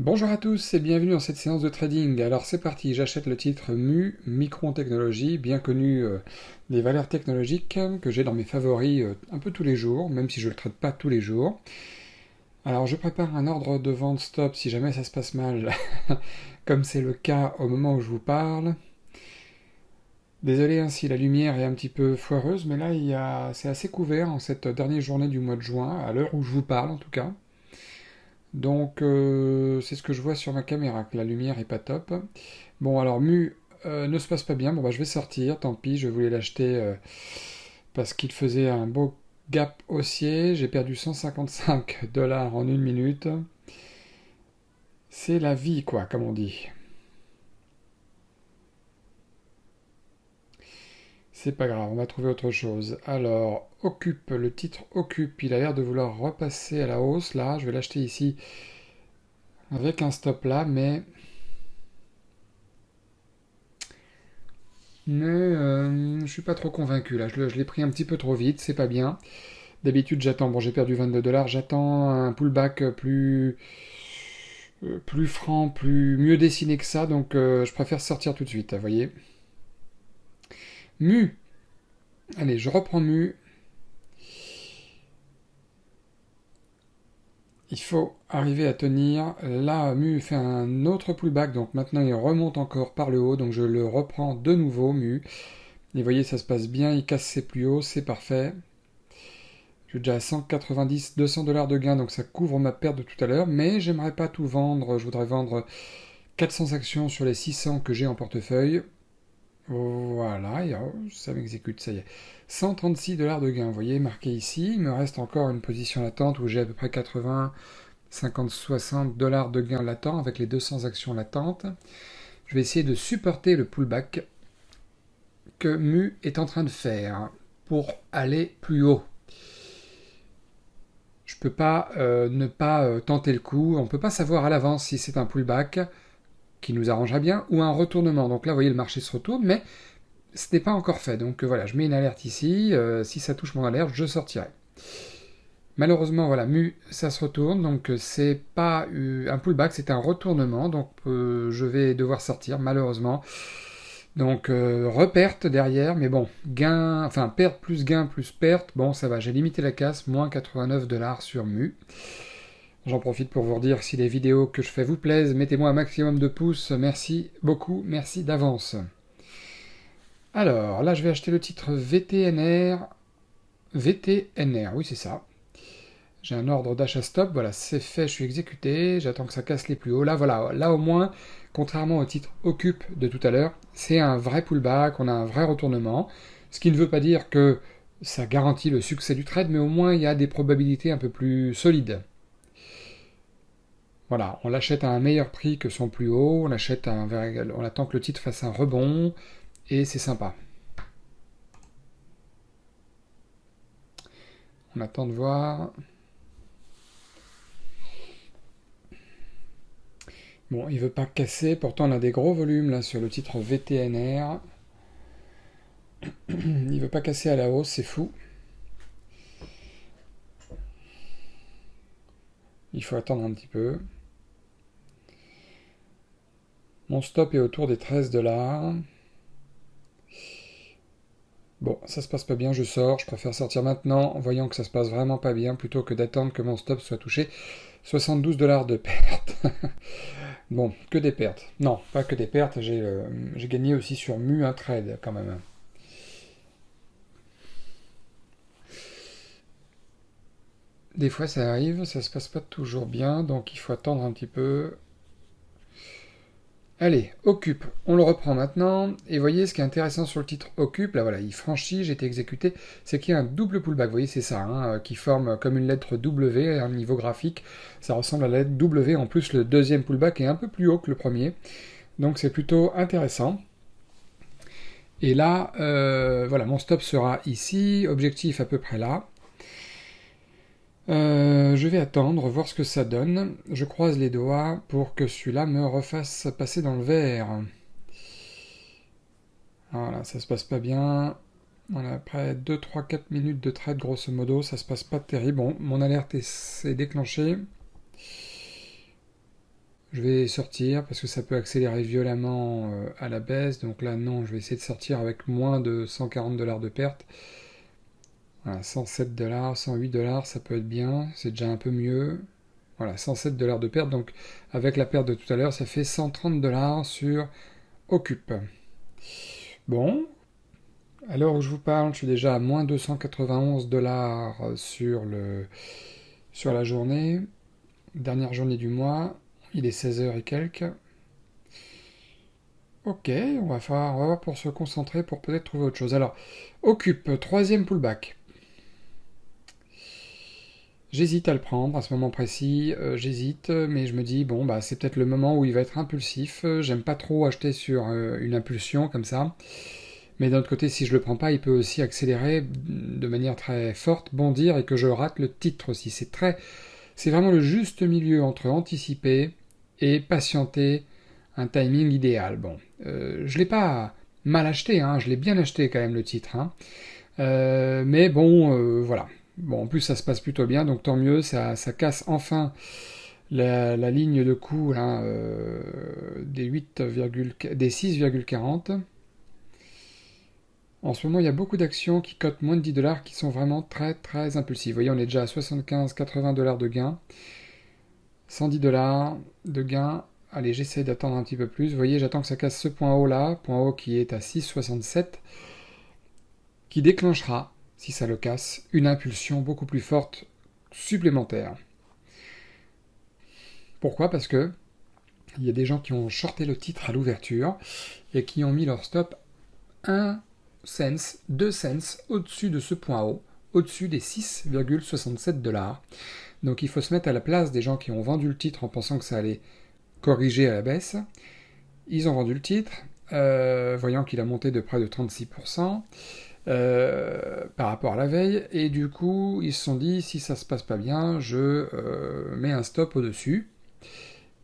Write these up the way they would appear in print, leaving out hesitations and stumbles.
Bonjour à tous et bienvenue dans cette séance de trading. Alors c'est parti, j'achète le titre MU, Micron Technology, bien connu des valeurs technologiques que j'ai dans mes favoris un peu tous les jours, même si je ne le trade pas tous les jours. Alors je prépare un ordre de vente stop si jamais ça se passe mal, comme c'est le cas au moment où je vous parle. Désolé hein, si la lumière est un petit peu foireuse, mais là c'est assez couvert en cette dernière journée du mois de juin, à l'heure où je vous parle en tout cas. Donc c'est ce que je vois sur ma caméra, que la lumière est pas top. Bon alors Mu ne se passe pas bien, bon bah je vais sortir, tant pis, je voulais l'acheter parce qu'il faisait un beau gap haussier, j'ai perdu 155 dollars en une minute. C'est la vie quoi, comme on dit. C'est pas grave, on va trouver autre chose. Alors, Occupe, le titre Occupe, il a l'air de vouloir repasser à la hausse là, je vais l'acheter ici avec un stop là, mais je suis pas trop convaincu là, je l'ai pris un petit peu trop vite, c'est pas bien. D'habitude j'attends, bon j'ai perdu 22 dollars, j'attends un pullback plus franc, mieux dessiné que ça, donc je préfère sortir tout de suite, vous voyez. Mu, allez je reprends Mu, il faut arriver à tenir, là Mu fait un autre pullback, donc maintenant il remonte encore par le haut, donc je le reprends de nouveau Mu, et vous voyez ça se passe bien, il casse ses plus hauts, c'est parfait. Je suis déjà à 190, 200 dollars de gain, donc ça couvre ma perte de tout à l'heure, mais j'aimerais pas tout vendre, je voudrais vendre 400 actions sur les 600 que j'ai en portefeuille. Voilà, ça m'exécute, ça y est. 136 dollars de gain, vous voyez, marqué ici. Il me reste encore une position latente où j'ai à peu près 80, 50, 60 dollars de gain latent avec les 200 actions latentes. Je vais essayer de supporter le pullback que Mu est en train de faire pour aller plus haut. Je peux pas ne pas tenter le coup. On peut pas savoir à l'avance si c'est un pullback qui nous arrangerait bien ou un retournement. Donc là, vous voyez, le marché se retourne, mais ce n'est pas encore fait. Donc voilà, je mets une alerte ici. Si ça touche mon alerte, je sortirai. Malheureusement, voilà, Mu, ça se retourne. Donc c'est pas un pullback, c'est un retournement. Donc je vais devoir sortir, malheureusement. Donc reperte derrière, mais bon, gain, enfin perte plus gain plus perte, bon ça va, j'ai limité la casse, moins 89 dollars sur Mu. J'en profite pour vous redire si les vidéos que je fais vous plaisent, mettez-moi un maximum de pouces, merci beaucoup, merci d'avance. Alors, là je vais acheter le titre VTNR. VTNR, oui c'est ça. J'ai un ordre d'achat stop, voilà, c'est fait, je suis exécuté, j'attends que ça casse les plus hauts. Là, voilà, là au moins, contrairement au titre Occupe de tout à l'heure, c'est un vrai pullback, on a un vrai retournement. Ce qui ne veut pas dire que ça garantit le succès du trade, mais au moins il y a des probabilités un peu plus solides. Voilà, on l'achète à un meilleur prix que son plus haut, on attend que le titre fasse un rebond, et c'est sympa. On attend de voir. Bon, il veut pas casser, pourtant on a des gros volumes là sur le titre VTNR. Il veut pas casser à la hausse, c'est fou. Il faut attendre un petit peu. Mon stop est autour des 13 dollars. Bon, ça se passe pas bien, je sors. Je préfère sortir maintenant en voyant que ça se passe vraiment pas bien plutôt que d'attendre que mon stop soit touché. 72 dollars de perte. Bon, que des pertes. Non, pas que des pertes. J'ai gagné aussi sur Mu un trade quand même. Des fois ça arrive, ça se passe pas toujours bien, donc il faut attendre un petit peu. Allez, Occupe, on le reprend maintenant. Et voyez, ce qui est intéressant sur le titre Occupe, là voilà, il franchit, j'ai été exécuté, c'est qu'il y a un double pullback. Vous voyez, c'est ça, hein, qui forme comme une lettre W à un niveau graphique. Ça ressemble à la lettre W. En plus, le deuxième pullback est un peu plus haut que le premier. Donc c'est plutôt intéressant. Et là, voilà, mon stop sera ici, objectif à peu près là. Je vais attendre, voir ce que ça donne. Je croise les doigts pour que celui-là me refasse passer dans le vert. Voilà, ça se passe pas bien. On a après 2, 3, 4 minutes de trade, grosso modo, ça se passe pas terrible. Bon, mon alerte s'est déclenchée. Je vais sortir parce que ça peut accélérer violemment à la baisse. Donc là, non, je vais essayer de sortir avec moins de 140 dollars de perte. Voilà, 107 dollars, 108 dollars, ça peut être bien. C'est déjà un peu mieux. Voilà, 107 dollars de perte. Donc avec la perte de tout à l'heure, ça fait 130 dollars sur Occupe. Bon, à l'heure où je vous parle, je suis déjà à moins 291 dollars sur la journée. Dernière journée du mois. Il est 16 heures et quelques. Ok, on va voir pour se concentrer pour peut-être trouver autre chose. Alors, Occupe, troisième pullback. J'hésite à le prendre à ce moment précis, j'hésite, mais je me dis, bon, bah, c'est peut-être le moment où il va être impulsif. J'aime pas trop acheter sur une impulsion comme ça. Mais d'un autre côté, si je le prends pas, il peut aussi accélérer de manière très forte, bondir et que je rate le titre aussi. C'est vraiment le juste milieu entre anticiper et patienter un timing idéal. Bon, je l'ai pas mal acheté, hein, je l'ai bien acheté quand même le titre, hein. Mais bon, voilà. Bon, en plus ça se passe plutôt bien, donc tant mieux, ça casse enfin la ligne de coût là, des 6,40. En ce moment, il y a beaucoup d'actions qui cotent moins de 10 dollars qui sont vraiment très très impulsives. Vous voyez, on est déjà à 75-80 dollars de gain. 110 dollars de gain. Allez, j'essaie d'attendre un petit peu plus. Vous voyez, j'attends que ça casse ce point haut là, point haut qui est à 6,67, qui déclenchera, si ça le casse, une impulsion beaucoup plus forte supplémentaire. Pourquoi? Parce que il y a des gens qui ont shorté le titre à l'ouverture et qui ont mis leur stop 1 cents, 2 cents au-dessus de ce point haut, au-dessus des 6,67 dollars. Donc il faut se mettre à la place des gens qui ont vendu le titre en pensant que ça allait corriger à la baisse. Ils ont vendu le titre, voyant qu'il a monté de près de 36%. Par rapport à la veille, et du coup ils se sont dit si ça se passe pas bien, je mets un stop au-dessus,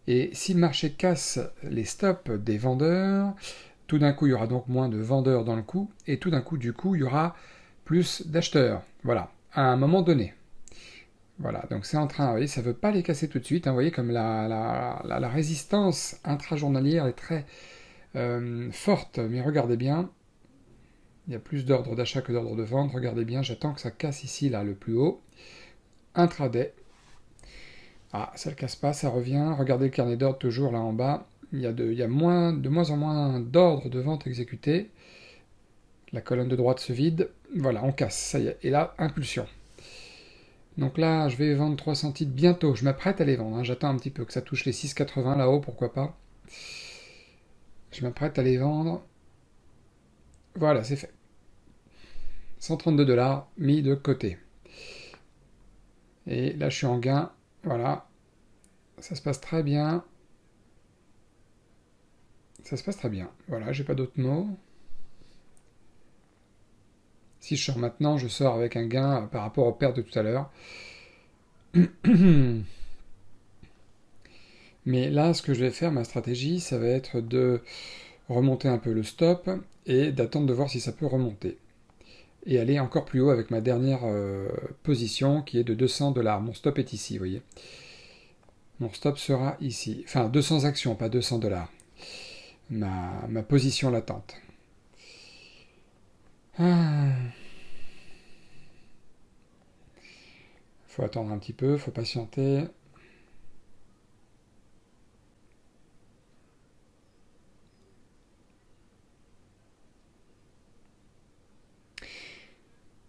et si le marché casse les stops des vendeurs, tout d'un coup il y aura donc moins de vendeurs dans le coup, et tout d'un coup du coup il y aura plus d'acheteurs, voilà, à un moment donné. Voilà, donc c'est en train, vous voyez, ça ne veut pas les casser tout de suite, hein, vous voyez comme la résistance intrajournalière est très forte, mais regardez bien, il y a plus d'ordre d'achat que d'ordre de vente. Regardez bien, j'attends que ça casse ici, là, le plus haut. Intraday. Ah, ça ne le casse pas, ça revient. Regardez le carnet d'ordre toujours là en bas. Il y a de moins en moins d'ordres de vente exécutés. La colonne de droite se vide. Voilà, on casse, ça y est. Et là, impulsion. Donc là, je vais vendre 300 titres bientôt. Je m'apprête à les vendre, hein. J'attends un petit peu que ça touche les 6,80 là-haut, pourquoi pas. Je m'apprête à les vendre. Voilà, c'est fait. 132 dollars mis de côté. Et là, je suis en gain. Voilà. Ça se passe très bien. Ça se passe très bien. Voilà, j'ai pas d'autres mots. Si je sors maintenant, je sors avec un gain par rapport aux pertes de tout à l'heure. Mais là, ce que je vais faire, ma stratégie, ça va être de remonter un peu le stop et d'attendre de voir si ça peut remonter. Et aller encore plus haut avec ma dernière position qui est de 200 dollars. Mon stop est ici, vous voyez. Mon stop sera ici. Enfin, 200 actions, pas 200 dollars. Ma position latente. Faut attendre un petit peu, faut patienter.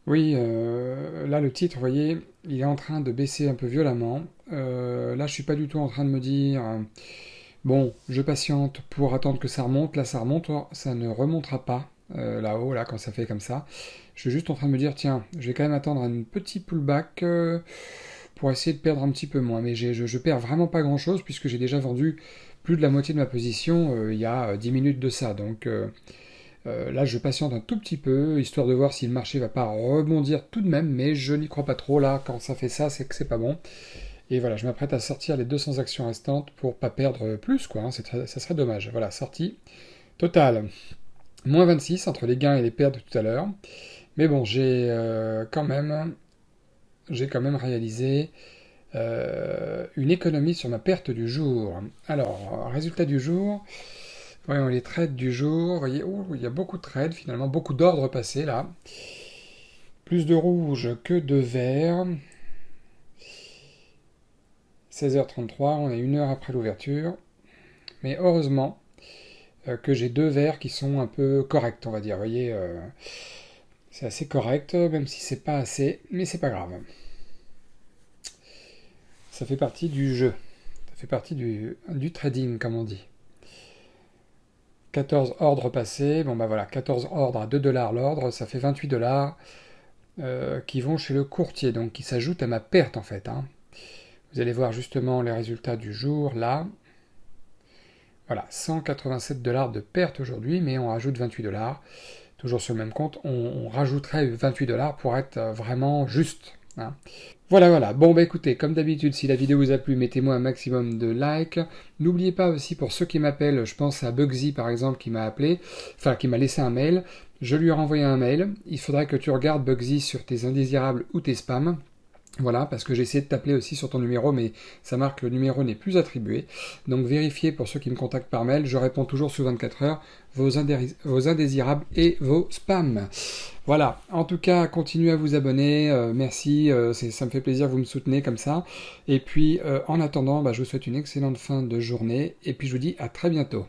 Oui, là le titre, vous voyez, il est en train de baisser un peu violemment. Là, je suis pas du tout en train de me dire, bon, je patiente pour attendre que ça remonte. Là, ça remonte, ça ne remontera pas là-haut, là, quand ça fait comme ça. Je suis juste en train de me dire, tiens, je vais quand même attendre un petit pullback pour essayer de perdre un petit peu moins. Mais je perds vraiment pas grand-chose puisque j'ai déjà vendu plus de la moitié de ma position il y a 10 minutes de ça. Donc là, je patiente un tout petit peu, histoire de voir si le marché va pas rebondir tout de même, mais je n'y crois pas trop. Là, quand ça fait ça, c'est que c'est pas bon. Et voilà, je m'apprête à sortir les 200 actions restantes pour pas perdre plus, quoi. Hein, ça serait dommage. Voilà, sortie. Total. Moins 26 entre les gains et les pertes de tout à l'heure. Mais bon, j'ai quand même réalisé une économie sur ma perte du jour. Alors, résultat du jour, voyons les trades du jour. Vous voyez, il y a beaucoup de trades finalement, beaucoup d'ordres passés là. Plus de rouge que de vert. 16h33, on est 1 heure après l'ouverture. Mais heureusement que j'ai 2 verts qui sont un peu corrects, on va dire. Vous voyez, c'est assez correct, même si c'est pas assez, mais c'est pas grave. Ça fait partie du jeu. Ça fait partie du trading, comme on dit. 14 ordres passés. Bon, bah voilà, 14 ordres à 2 $ l'ordre, ça fait 28 $ qui vont chez le courtier, donc qui s'ajoutent à ma perte en fait. Hein. Vous allez voir justement les résultats du jour là. Voilà, 187 $ de perte aujourd'hui, mais on rajoute 28 $. Toujours sur le même compte, on rajouterait 28 $ pour être vraiment juste. Hein. Voilà. Bon, bah écoutez, comme d'habitude, si la vidéo vous a plu, mettez-moi un maximum de likes. N'oubliez pas aussi, pour ceux qui m'appellent, je pense à Bugsy par exemple, qui m'a appelé, enfin qui m'a laissé un mail. Je lui ai renvoyé un mail. Il faudrait que tu regardes Bugsy sur tes indésirables ou tes spams. Voilà, parce que j'ai essayé de t'appeler aussi sur ton numéro, mais ça marque que le numéro n'est plus attribué. Donc vérifiez pour ceux qui me contactent par mail, je réponds toujours sous 24 heures, vos indésirables et vos spams. Voilà, en tout cas, continuez à vous abonner, merci, ça me fait plaisir, vous me soutenez comme ça. Et puis, en attendant, je vous souhaite une excellente fin de journée, et puis je vous dis à très bientôt.